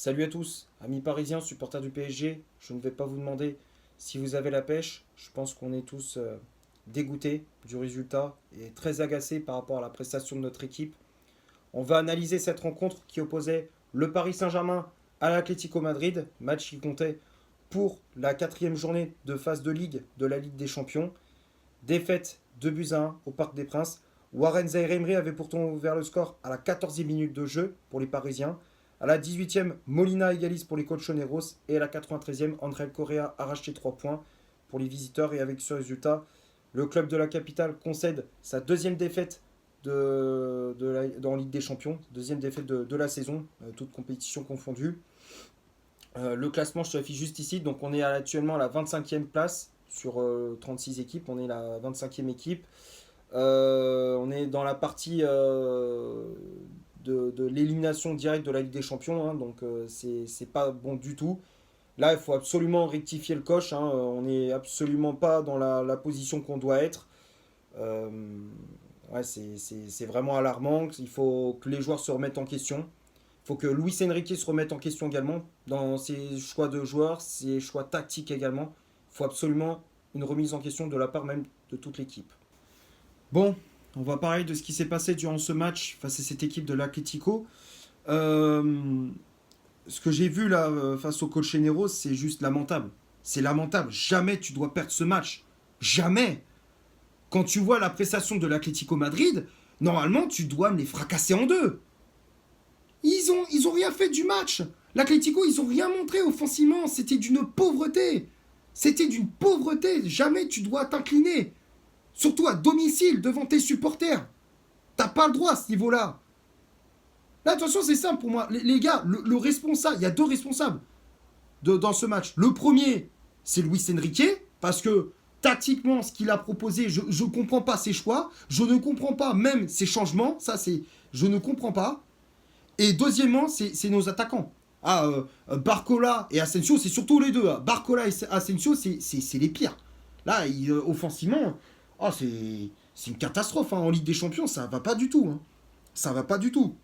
Salut à tous, amis parisiens, supporters du PSG. Je ne vais pas vous demander si vous avez la pêche. Je pense qu'on est tous dégoûtés du résultat et très agacés par rapport à la prestation de notre équipe. On va analyser cette rencontre qui opposait le Paris Saint-Germain à l'Atlético Madrid, match qui comptait pour la quatrième journée de phase de Ligue de la Ligue des Champions. Défaite 2-1 au Parc des Princes. Warren Zaïre-Emery avait pourtant ouvert le score à la 14e minute de jeu pour les Parisiens. À la 18e, Molina égalise pour les Colchoneros et à la 93e, André Correa arrache les 3 points pour les visiteurs. Et avec ce résultat, le club de la capitale concède sa deuxième défaite dans Ligue des Champions, deuxième défaite de la saison, toute compétition confondue. Le classement, je te l'affiche juste ici. Donc on est actuellement à la 25e place sur 36 équipes. On est la 25e équipe. On est dans la partie de l'élimination directe de la Ligue des Champions, hein, donc c'est pas bon du tout. Là, il faut absolument rectifier le coche, hein, on n'est absolument pas dans la position qu'on doit être. Euh, ouais, c'est vraiment alarmant. Il faut que les joueurs se remettent en question. Il faut que Luis Enrique se remette en question également dans ses choix de joueurs, ses choix tactiques également. Il faut absolument une remise en question de la part même de toute l'équipe. Bon, on va parler de ce qui s'est passé durant ce match face à cette équipe de l'Atlético. Euh, Ce que j'ai vu là face au coach Colchoneros, c'est juste lamentable. C'est lamentable. Jamais tu dois perdre ce match. Jamais. Quand tu vois la prestation de l'Atlético Madrid, normalement tu dois les fracasser en deux. Ils ont rien fait du match. L'Atlético, ils ont rien montré offensivement. C'était d'une pauvreté. C'était d'une pauvreté. Jamais tu dois t'incliner. Surtout à domicile, devant tes supporters. T'as pas le droit à ce niveau-là. Là, attention, c'est simple pour moi. Les gars, le responsable, il y a deux responsables dans ce match. Le premier, c'est Luis Enrique, parce que tactiquement, ce qu'il a proposé, je ne comprends pas ses choix. Je ne comprends pas même ses changements. Ça, c'est. Je ne comprends pas. Et deuxièmement, c'est nos attaquants. Barcola et Asensio, c'est surtout les deux. Barcola et Asensio, c'est les pires. Là, offensivement, c'est une catastrophe. Hein. En Ligue des Champions, ça va pas du tout. Hein. Ça va pas du tout.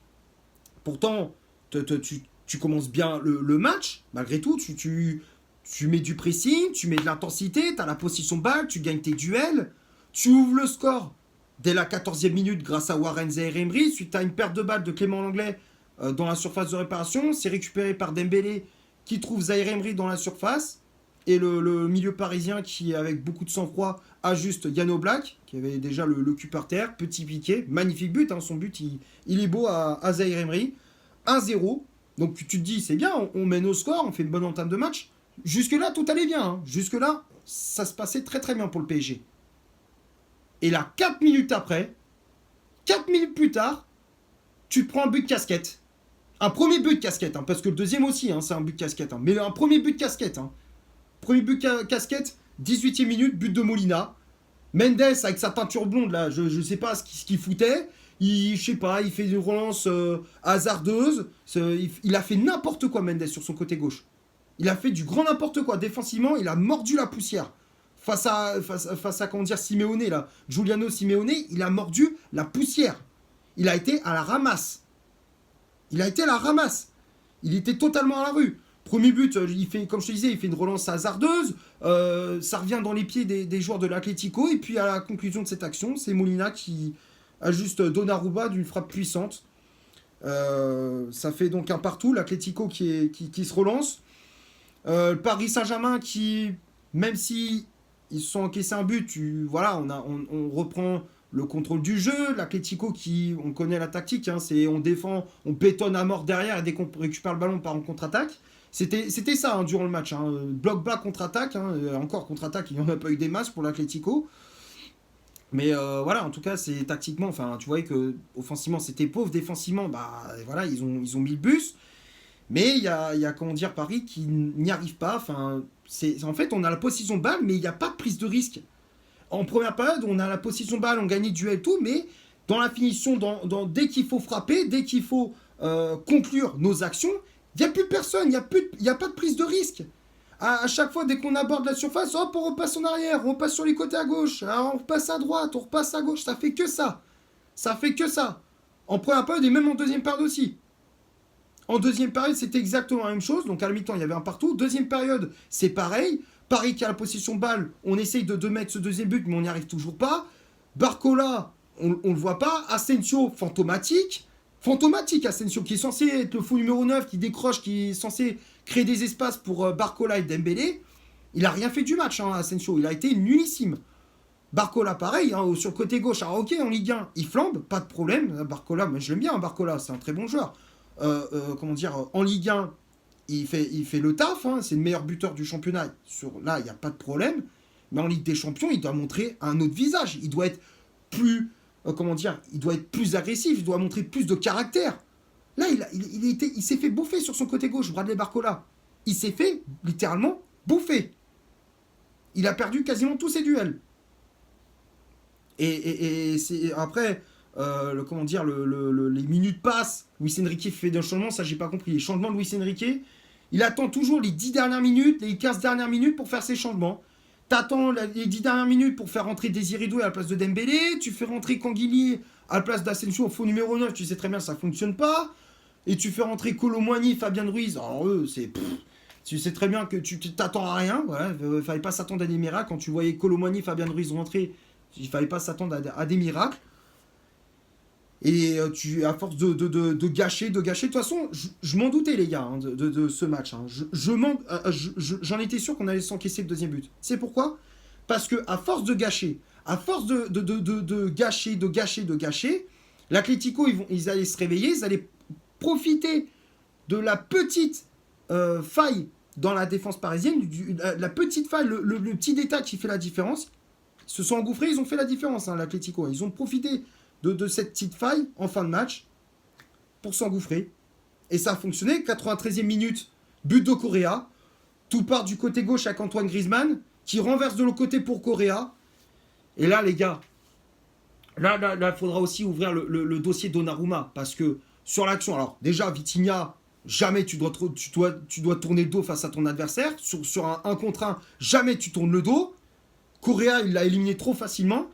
Pourtant, tu commences bien le match. Malgré tout, tu mets du pressing, tu mets de l'intensité, tu as la possession de balle, tu gagnes tes duels. Tu ouvres le score dès la 14e minute grâce à Warren Zaïre-Emery. Suite à une perte de balle de Clément Lenglet dans la surface de réparation. C'est récupéré par Dembélé qui trouve Zaïre-Emery dans la surface. Et le milieu parisien qui, avec beaucoup de sang-froid, ajuste Yann Oblak, qui avait déjà le cul par terre, petit piqué, magnifique but, hein, son but, il est beau à Zaïre-Emery. 1-0, donc tu te dis, c'est bien, on mène au score, on fait une bonne entame de match. Jusque-là, tout allait bien. Hein. Jusque-là, ça se passait très très bien pour le PSG. Et là, 4 minutes après, 4 minutes plus tard, tu prends un but de casquette. Un premier but de casquette, hein, parce que le deuxième aussi, hein, c'est un but de casquette. Hein, mais un premier but de casquette, hein. Premier but casquette, 18e minute, but de Molina. Mendes avec sa teinture blonde là, je sais pas ce qu'il foutait. Je sais pas, il fait une relance hasardeuse. Il a fait n'importe quoi Mendes sur son côté gauche. Il a fait du grand n'importe quoi. Défensivement, il a mordu la poussière. Face à comment dire, Simeone là. Giuliano Simeone, il a mordu la poussière. Il a été à la ramasse. Il a été à la ramasse. Il était totalement à la rue. Premier but, il fait, comme je te disais, il fait une relance hasardeuse. Ça revient dans les pieds des joueurs de l'Atlético. Et puis à la conclusion de cette action, c'est Molina qui ajuste Donnarumma d'une frappe puissante. Ça fait donc un partout. L'Atlético qui se relance. Paris Saint-Germain qui, même si ils se sont encaissés un but, voilà, on reprend le contrôle du jeu. L'Atlético qui, on connaît la tactique, hein, c'est on défend, on bétonne à mort derrière et dès qu'on récupère le ballon, on part en contre-attaque. C'était ça hein, durant le match. Hein. Bloc bas contre-attaque. Hein. Encore contre-attaque, il n'y en a pas eu des masses pour l'Atlético. Mais voilà, en tout cas, c'est tactiquement. Enfin, tu voyais que offensivement, c'était pauvre. Défensivement, bah voilà, ils ont mis le bus. Mais il y a comment dire, Paris qui n'y arrive pas. Enfin, en fait, on a la possession de balle, mais il n'y a pas de prise de risque. En première période, on a la possession de balle, on gagne duel et tout, mais dans la finition, dès qu'il faut frapper, dès qu'il faut conclure nos actions, il n'y a plus personne, il n'y a pas de prise de risque. À chaque fois, dès qu'on aborde la surface, hop, on repasse en arrière, on repasse sur les côtés à gauche, on repasse à droite, on repasse à gauche, ça fait que ça. Ça fait que ça. En première période et même en deuxième période aussi. En deuxième période, c'était exactement la même chose. Donc à la mi-temps, il y avait un partout. Deuxième période, c'est pareil. Paris qui a la possession de balle, on essaye de mettre ce deuxième but, mais on n'y arrive toujours pas. Barcola, on ne le voit pas. Asensio, fantomatique. Fantomatique, Asensio, qui est censé être le faux numéro 9, qui décroche, qui est censé créer des espaces pour Barcola et Dembélé. Il a rien fait du match, hein, Asensio. Il a été nullissime. Barcola, pareil, hein, sur le côté gauche. Alors, ok, en Ligue 1, il flambe, pas de problème. Barcola, moi je l'aime bien, Barcola, c'est un très bon joueur. Comment dire, en Ligue 1, il fait le taf, hein, c'est le meilleur buteur du championnat. Là, il n'y a pas de problème. Mais en Ligue des Champions, il doit montrer un autre visage. Il doit être plus, comment dire, il doit être plus agressif, il doit montrer plus de caractère. Là, il s'est fait bouffer sur son côté gauche, Bradley Barcola. Il s'est fait littéralement bouffer. Il a perdu quasiment tous ses duels. Et après, comment dire, les minutes passent. Luis Enrique fait des changements, ça j'ai pas compris. Les changements de Luis Enrique, il attend toujours les 10 dernières minutes, les 15 dernières minutes pour faire ses changements. T'attends les 10 dernières minutes pour faire rentrer Désiré Doué à la place de Dembélé, tu fais rentrer Canguilhi à la place d'Asensio au faux numéro 9, tu sais très bien que ça fonctionne pas. Et tu fais rentrer Kolo Muani, Fabien Ruiz. Alors eux, tu sais très bien que tu t'attends à rien. Voilà, fallait pas s'attendre à des miracles. Quand tu voyais Kolo Muani, Fabien Ruiz rentrer, il fallait pas s'attendre à des miracles. Et à force de gâcher. De toute façon, je m'en doutais, les gars, hein, de ce match. Hein. J'en étais sûr qu'on allait s'encaisser le deuxième but. C'est pourquoi? Parce que à force de gâcher, à force de gâcher, l'Atlético, ils allaient se réveiller, ils allaient profiter de la petite faille dans la défense parisienne, la petite faille, le petit détail qui fait la différence. Ils se sont engouffrés, ils ont fait la différence, hein, l'Atlético. Ils ont profité de cette petite faille en fin de match pour s'engouffrer. Et ça a fonctionné. 93e minute, but de Correa. Tout part du côté gauche avec Antoine Griezmann, qui renverse de l'autre côté pour Correa. Et là, les gars, là, il faudra aussi ouvrir le dossier Donnarumma. Parce que sur l'action, alors déjà, Vitinha, jamais tu dois tourner le dos face à ton adversaire. Sur un 1 contre 1, jamais tu tournes le dos. Correa, il l'a éliminé trop facilement.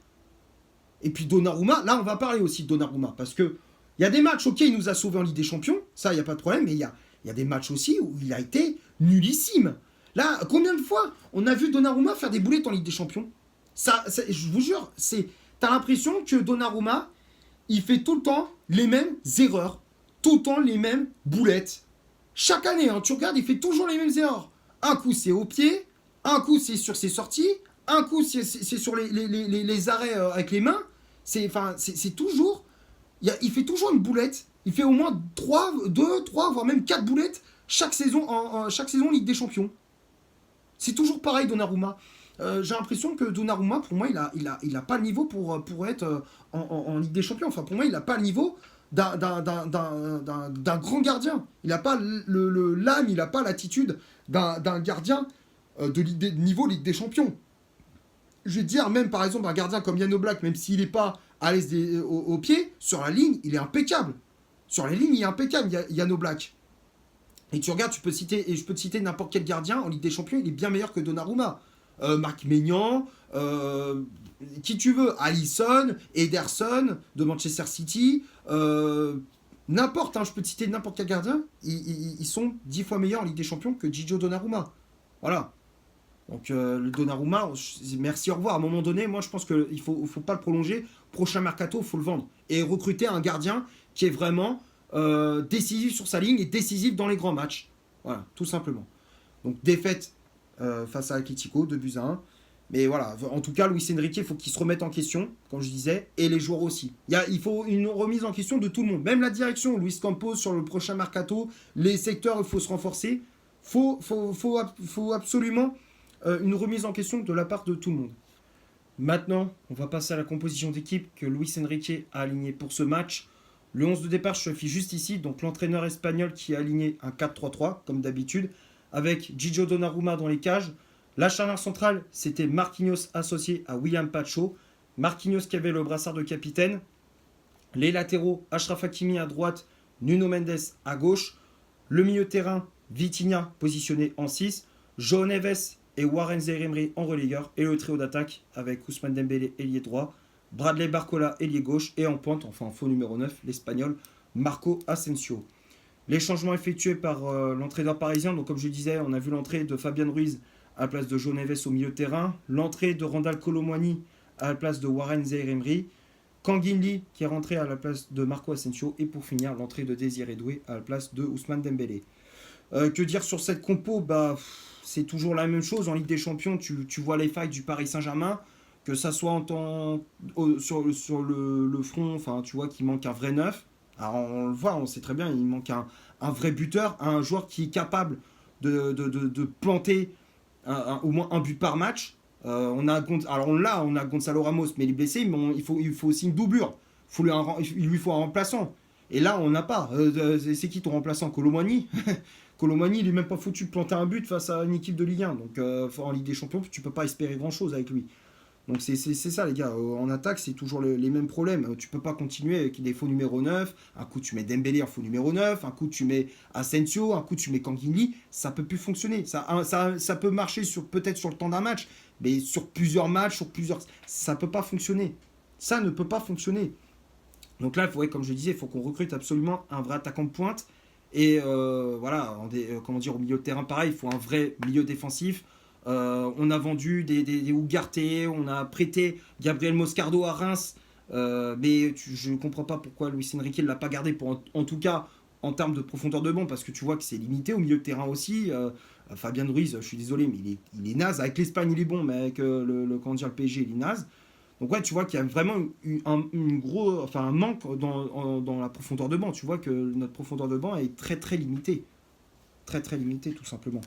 Et puis Donnarumma, là on va parler aussi de Donnarumma, parce que il y a des matchs, ok, il nous a sauvés en Ligue des Champions, ça il n'y a pas de problème, mais il y a des matchs aussi où il a été nullissime. Là, combien de fois on a vu Donnarumma faire des boulettes en Ligue des Champions? Je vous jure, t'as l'impression que Donnarumma, il fait tout le temps les mêmes erreurs, tout le temps les mêmes boulettes. Chaque année, hein, tu regardes, il fait toujours les mêmes erreurs. Un coup c'est au pied, un coup c'est sur ses sorties, un coup c'est sur les arrêts avec les mains. C'est toujours. Il fait toujours une boulette. Il fait au moins 2, 3, voire même 4 boulettes chaque saison en Ligue des Champions. C'est toujours pareil, Donnarumma. J'ai l'impression que Donnarumma, pour moi, il a pas le niveau pour être en Ligue des Champions. Enfin, pour moi, il n'a pas le niveau d'un grand gardien. Il n'a pas l'âme, il n'a pas l'attitude d'un gardien de niveau Ligue des Champions. Je vais te dire, même par exemple, un gardien comme Yann Oblak, même s'il n'est pas à l'aise au pied, sur la ligne, il est impeccable. Sur les lignes, il est impeccable, Yann Oblak. Et tu regardes, je peux te citer n'importe quel gardien en Ligue des Champions, il est bien meilleur que Donnarumma. Marc Maignan, qui tu veux, Alisson, Ederson de Manchester City, n'importe, hein, je peux te citer n'importe quel gardien, ils sont 10 fois meilleurs en Ligue des Champions que Gigio Donnarumma. Voilà. Donc le Donnarumma, merci, au revoir. À un moment donné, moi je pense qu'il ne faut pas le prolonger. Prochain mercato, il faut le vendre. Et recruter un gardien qui est vraiment décisif sur sa ligne et décisif dans les grands matchs. Voilà, tout simplement. Donc défaite face à Atlético, 2-1. Mais voilà, en tout cas, Luis Enrique, il faut qu'il se remette en question, comme je disais, et les joueurs aussi. Il faut une remise en question de tout le monde. Même la direction, Luis Campos sur le prochain mercato, les secteurs, il faut se renforcer. Faut absolument une remise en question de la part de tout le monde. Maintenant, on va passer à la composition d'équipe que Luis Enrique a alignée pour ce match. Le 11 de départ se affiche juste ici, donc l'entraîneur espagnol qui a aligné un 4-3-3, comme d'habitude, avec Gigio Donnarumma dans les cages. La charnière centrale, c'était Marquinhos associé à William Pacho. Marquinhos qui avait le brassard de capitaine. Les latéraux, Achraf Hakimi à droite, Nuno Mendes à gauche. Le milieu de terrain, Vitinha positionné en 6. João Neves et Warren Zaïre-Emery en relayeur. Et le trio d'attaque avec Ousmane Dembélé, ailier droit. Bradley Barcola, ailier gauche. Et en pointe, enfin en faux numéro 9, l'Espagnol Marco Asensio. Les changements effectués par l'entraîneur parisien, donc comme je disais, on a vu l'entrée de Fabian Ruiz à la place de João Neves au milieu de terrain, l'entrée de Randal Kolo Muani à la place de Warren Zaïre-Emery, Kangin Lee qui est rentré à la place de Marco Asensio, et pour finir, l'entrée de Désiré Doué à la place de Ousmane Dembélé. Que dire sur cette compo? C'est toujours la même chose. En Ligue des Champions, tu vois les failles du Paris Saint-Germain, que ça soit sur le front, enfin, tu vois qu'il manque un vrai neuf. Alors, on le voit, on sait très bien, il manque un vrai buteur, un joueur qui est capable de planter au moins un but par match. On a Gonzalo Ramos, mais il est blessé, mais il faut aussi une doublure. Il lui faut un remplaçant. Et là, on n'a pas. C'est qui ton remplaçant? Kolo Muani. Kolo Muani, il est même pas foutu de planter un but face à une équipe de Ligue 1. Donc en Ligue des Champions, tu peux pas espérer grand-chose avec lui. Donc c'est ça les gars, en attaque c'est toujours les mêmes problèmes. Tu peux pas continuer avec des faux numéro 9, un coup tu mets Dembélé en faux numéro 9, un coup tu mets Asensio, un coup tu mets Kangin Lee, ça peut plus fonctionner. Ça peut marcher peut-être sur le temps d'un match, mais sur plusieurs matchs, ça peut pas fonctionner. Ça ne peut pas fonctionner. Donc là, comme je disais, il faut qu'on recrute absolument un vrai attaquant de pointe. Et voilà, comment dire, au milieu de terrain, pareil, il faut un vrai milieu défensif. On a vendu des Ugarte, on a prêté Gabriel Moscardo à Reims, mais je ne comprends pas pourquoi Luis Enrique ne l'a pas gardé, en tout cas en termes de profondeur de banc, parce que tu vois que c'est limité au milieu de terrain aussi. Fabien Ruiz, je suis désolé, mais il est naze. Avec l'Espagne, il est bon, mais avec le PSG, il est naze. Donc ouais, tu vois qu'il y a vraiment un manque dans la profondeur de banc. Tu vois que notre profondeur de banc est très très limitée. Très très limitée, tout simplement.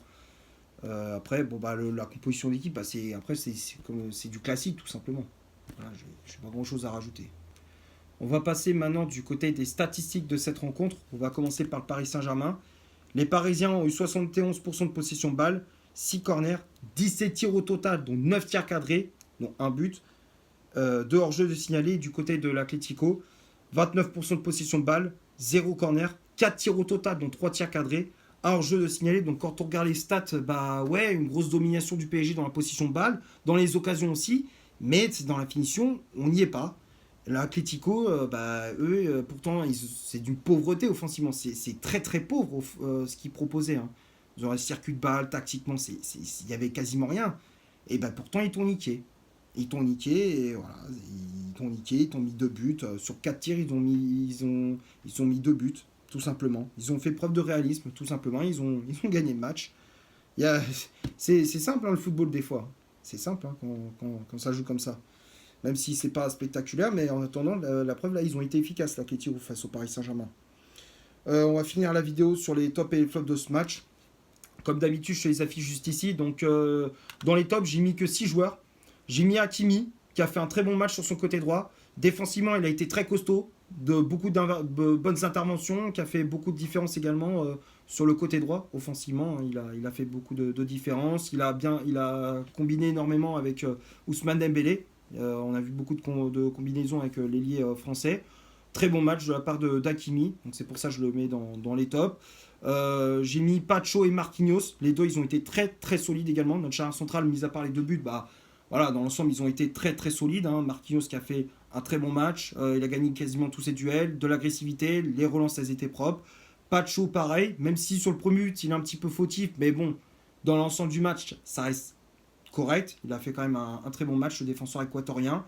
Après, la composition d'équipe, c'est du classique, tout simplement. Voilà, j'ai pas grand-chose à rajouter. On va passer maintenant du côté des statistiques de cette rencontre. On va commencer par le Paris Saint-Germain. Les Parisiens ont eu 71% de possession de balle, 6 corners, 17 tirs au total, dont 9 tirs cadrés, dont un but. 2 hors-jeu de signalés du côté de l'Atlético. 29% de possession de balle, 0 corner, 4 tirs au total, dont 3 tirs cadrés. Un hors-jeu de signaler, donc quand on regarde les stats, une grosse domination du PSG dans la possession de balle, dans les occasions aussi, mais dans la finition, on n'y est pas. L'Atlético, pourtant, c'est d'une pauvreté offensivement, c'est très très pauvre ce qu'ils proposaient. Hein. Dans les circuits de balle, tactiquement, il y avait quasiment rien. Et pourtant, ils t'ont niqué. Ils t'ont niqué, et voilà, ils t'ont mis 2 buts. Sur 4 tirs, ils ont mis 2 buts, tout simplement. Ils ont fait preuve de réalisme, tout simplement. Ils ont gagné le match. C'est simple, hein, le football, des fois. C'est simple hein, quand ça joue comme ça. Même si c'est pas spectaculaire, mais en attendant, la preuve, là, ils ont été efficaces, là, Ketty, face au Paris Saint-Germain. On va finir la vidéo sur les tops et les flops de ce match. Comme d'habitude, je fais les affiches juste ici. Donc, dans les tops, j'ai mis que 6 joueurs. J'ai mis Hakimi, qui a fait un très bon match sur son côté droit. Défensivement, il a été très costaud, de bonnes interventions, qui a fait beaucoup de différences également sur le côté droit. Offensivement, il a fait beaucoup de différences. Il a combiné énormément avec Ousmane Dembélé. On a vu beaucoup de combinaisons avec l'ailier français. Très bon match de la part d'Hakimi, donc c'est pour ça que je le mets dans les tops. J'ai mis Pacho et Marquinhos. Les deux, ils ont été très très solides également. Notre charnière centrale, mis à part les 2 buts, voilà, dans l'ensemble, ils ont été très très solides. Hein. Marquinhos qui a fait un très bon match. Il a gagné quasiment tous ses duels. De l'agressivité, les relances, elles étaient propres. Pacho, pareil. Même si sur le premier but, il est un petit peu fautif. Mais bon, dans l'ensemble du match, ça reste correct. Il a fait quand même un très bon match, le défenseur équatorien.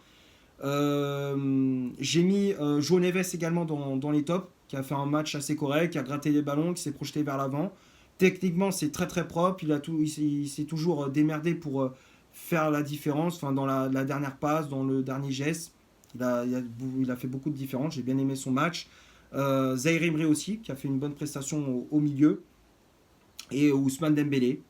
J'ai mis João Neves également dans les tops, qui a fait un match assez correct, qui a gratté les ballons, qui s'est projeté vers l'avant. Techniquement, c'est très très propre. Il s'est toujours démerdé pour faire la différence, dans la dernière passe, dans le dernier geste. Il a fait beaucoup de différence. J'ai bien aimé son match. Zaïre Emery aussi, qui a fait une bonne prestation au milieu. Et Ousmane Dembélé.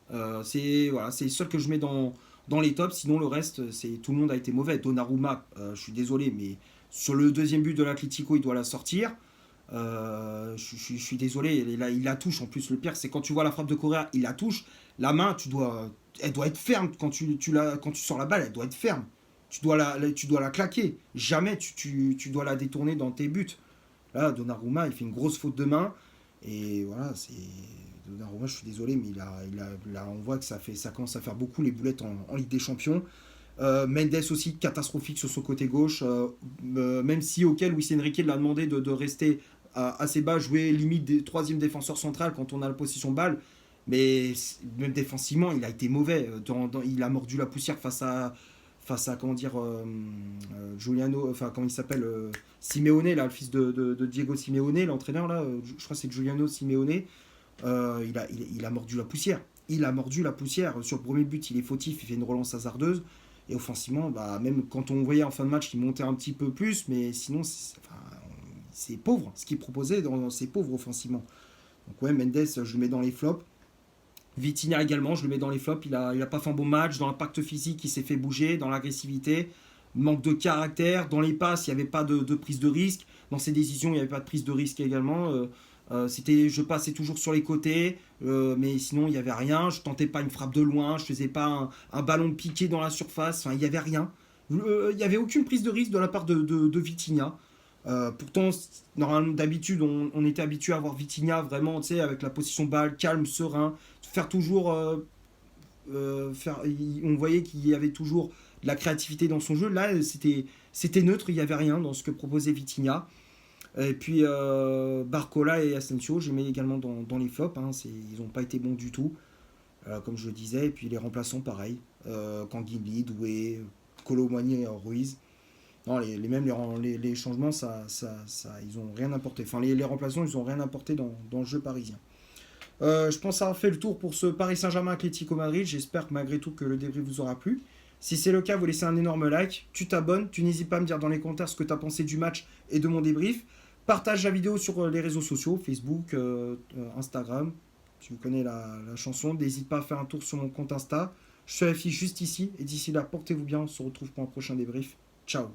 C'est le seul que je mets dans les tops. Sinon, le reste, tout le monde a été mauvais. Donnarumma, je suis désolé, mais sur le deuxième but de l'Atlético, il doit la sortir. Je suis désolé, il la touche. En plus, le pire, c'est quand tu vois la frappe de Correa, il la touche. La main, elle doit être ferme. Quand tu sors la balle, elle doit être ferme. Tu dois la claquer. Jamais tu dois la détourner dans tes buts. Là, Donnarumma, il fait une grosse faute de main. Et voilà, Donnarumma, je suis désolé, mais là, on voit que ça commence à faire beaucoup les boulettes en Ligue des Champions. Mendes aussi catastrophique sur son côté gauche, même si Luis Enrique l'a demandé de rester assez bas, jouer limite des troisième défenseur central quand on a la possession de balle. Mais même défensivement, il a été mauvais. Il a mordu la poussière face à comment dire, Giuliano, enfin comment il s'appelle, Simeone, là, le fils de Diego Simeone, l'entraîneur, là, je crois que c'est Giuliano Simeone. Il a mordu la poussière. Il a mordu la poussière. Sur le premier but, il est fautif, il fait une relance hasardeuse. Et offensivement, bah, même quand on voyait en fin de match, il montait un petit peu plus, mais sinon, c'est pauvre. Ce qu'il proposait, c'est pauvre offensivement. Donc ouais, Mendes, je le mets dans les flops. Vitinha également, je le mets dans les flops. Il a pas fait un bon match. Dans l'impact physique, il s'est fait bouger. Dans l'agressivité, manque de caractère. Dans les passes, il n'y avait pas de prise de risque. Dans ses décisions, il n'y avait pas de prise de risque également. Je passais toujours sur les côtés, mais sinon il n'y avait rien. Je tentais pas une frappe de loin, je faisais pas un ballon piqué dans la surface. Enfin, il n'y avait rien. Il n'y avait aucune prise de risque de la part de Vitinha. Pourtant, normalement, d'habitude, on était habitué à voir Vitinha vraiment, tu sais, avec la position balle, calme, serein, faire toujours. On voyait qu'il y avait toujours de la créativité dans son jeu. Là, c'était neutre, il n'y avait rien dans ce que proposait Vitinha. Et puis Barcola et Asensio, je les mets également dans les flops. Hein, ils n'ont pas été bons du tout, comme je le disais. Et puis les remplaçants, pareil. Kanguili, Doué, Colomani et Ruiz. Non, même les changements, ils n'ont rien apporté. Enfin, les remplaçants, ils n'ont rien apporté dans le jeu parisien. Je pense avoir fait le tour pour ce Paris Saint-Germain Atlético Madrid. J'espère que malgré tout que le débrief vous aura plu. Si c'est le cas, vous laissez un énorme like, tu t'abonnes, tu n'hésites pas à me dire dans les commentaires ce que tu as pensé du match et de mon débrief. Partage la vidéo sur les réseaux sociaux, Facebook, Instagram. Tu connais la chanson. N'hésite pas à faire un tour sur mon compte Insta. Je te l'affiche juste ici. Et d'ici là, portez-vous bien. On se retrouve pour un prochain débrief. Ciao.